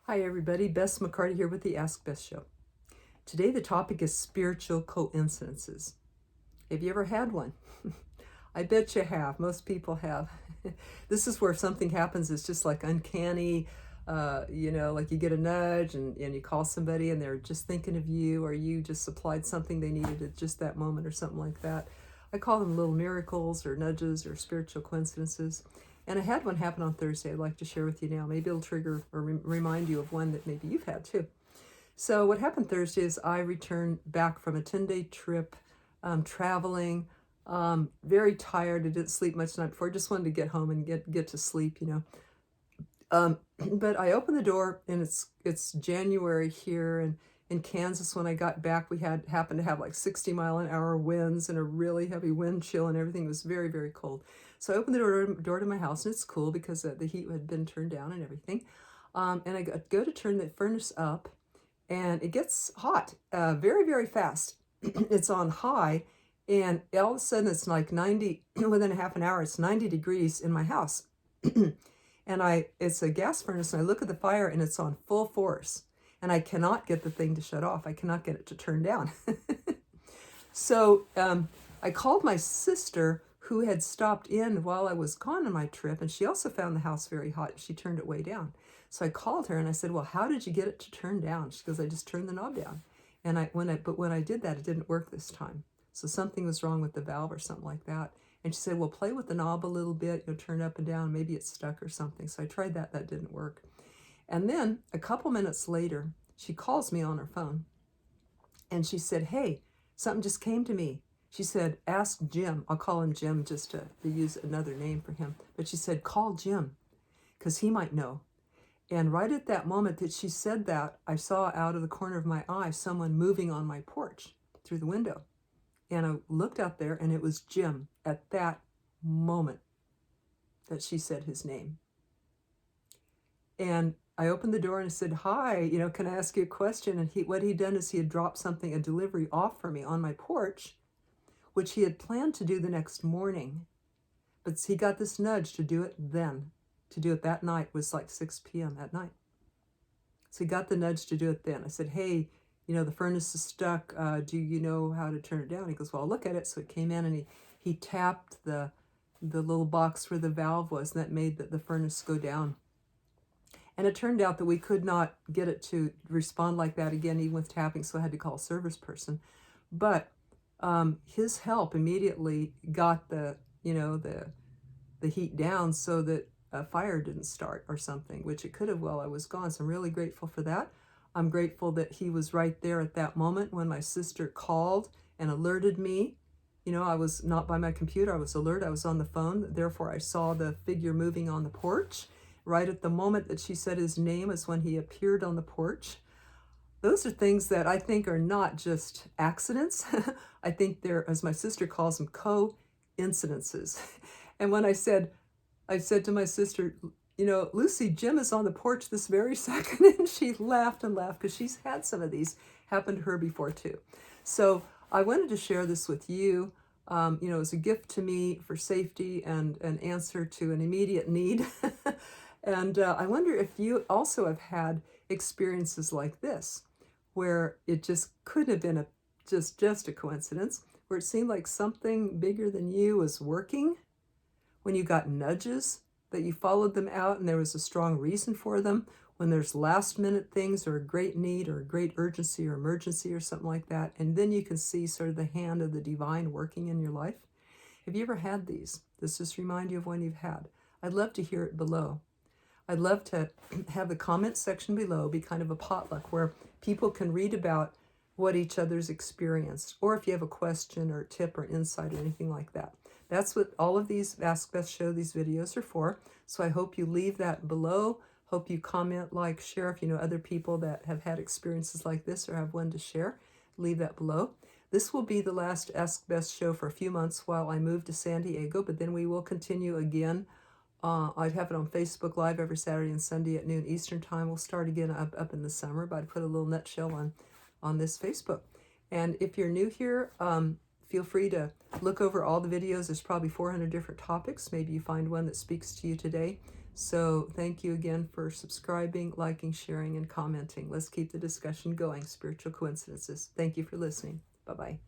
Hi everybody, Bess McCarty here with the Ask Bess Show. Today the topic is spiritual coincidences. Have you ever had one? I bet you have. Most people have. This is where something happens, it's just like uncanny, like you get a nudge and you call somebody and they're just thinking of you, or you just supplied something they needed at just that moment or something like that. I call them little miracles or nudges or spiritual coincidences. And I had one happen on Thursday I'd like to share with you now. Maybe it'll trigger or remind you of one that maybe you've had too. So what happened Thursday is I returned back from a 10-day trip, traveling, very tired. I didn't sleep much the night before. I just wanted to get home and get to sleep. But I opened the door, and it's January here, and in Kansas when I got back, we happened to have like 60-mile-an-hour winds and a really heavy wind chill, and everything was very, very cold. So I opened the door to my house, and it's cool because the heat had been turned down and everything. And I go to turn the furnace up, and it gets hot very, very fast. It's on high, and all of a sudden it's like 90, within a half an hour, it's 90 degrees in my house. And it's a gas furnace, and I look at the fire and it's on full force, and I cannot get the thing to shut off. I cannot get it to turn down. So I called my sister, who had stopped in while I was gone on my trip, and she also found the house very hot. She turned it way down. So I called her and I said, well, how did you get it to turn down? She goes, I just turned the knob down. But when I did that, it didn't work this time. So something was wrong with the valve or something like that. And she said, well, play with the knob a little bit, turn it up and down, maybe it's stuck or something. So I tried that, that didn't work. And then a couple minutes later, she calls me on her phone and she said, hey, something just came to me. She said, ask Jim. I'll call him Jim just to use another name for him. But she said, call Jim, because he might know. And right at that moment that she said that, I saw out of the corner of my eye someone moving on my porch through the window. And I looked out there, and it was Jim at that moment that she said his name. And I opened the door and I said, hi, can I ask you a question? And what he'd done is he had dropped something, a delivery off for me on my porch, which he had planned to do the next morning. But he got this nudge to do it then. To do it that night was like 6 p.m. at night. So he got the nudge to do it then. I said, hey, the furnace is stuck. Do you know how to turn it down? He goes, well, I'll look at it. So it came in, and he tapped the little box where the valve was, and that made the furnace go down. And it turned out that we could not get it to respond like that again, even with tapping, so I had to call a service person. But his help immediately got the heat down so that a fire didn't start or something, which it could have while I was gone. So I'm really grateful for that. I'm grateful that he was right there at that moment when my sister called and alerted me. I was not by my computer. I was alert. I was on the phone. Therefore, I saw the figure moving on the porch. Right at the moment that she said his name is when he appeared on the porch. Those are things that I think are not just accidents. I think they're, as my sister calls them, coincidences. And when I said to my sister, Lucy, Jim is on the porch this very second. And she laughed and laughed because she's had some of these happen to her before too. So I wanted to share this with you, as a gift to me for safety and an answer to an immediate need. And I wonder if you also have had experiences like this, where it just couldn't have been just a coincidence, where it seemed like something bigger than you was working, when you got nudges, that you followed them out and there was a strong reason for them, when there's last minute things or a great need or a great urgency or emergency or something like that, and then you can see sort of the hand of the divine working in your life. Have you ever had these? Does this remind you of one you've had? I'd love to hear it below. I'd love to have the comment section below be kind of a potluck where people can read about what each other's experienced, or if you have a question or a tip or insight or anything like that. That's what all of these Ask Bess Show, these videos are for. So I hope you leave that below. Hope you comment, like, share if you know other people that have had experiences like this or have one to share. Leave that below. This will be the last Ask Bess Show for a few months while I move to San Diego, but then we will continue again. I'd have it on Facebook Live every Saturday and Sunday at noon Eastern Time. We'll start again up in the summer, but I'd put a little nutshell on this Facebook. And if you're new here, feel free to look over all the videos. There's probably 400 different topics. Maybe you find one that speaks to you today. So thank you again for subscribing, liking, sharing, and commenting. Let's keep the discussion going. Spiritual coincidences. Thank you for listening. Bye-bye.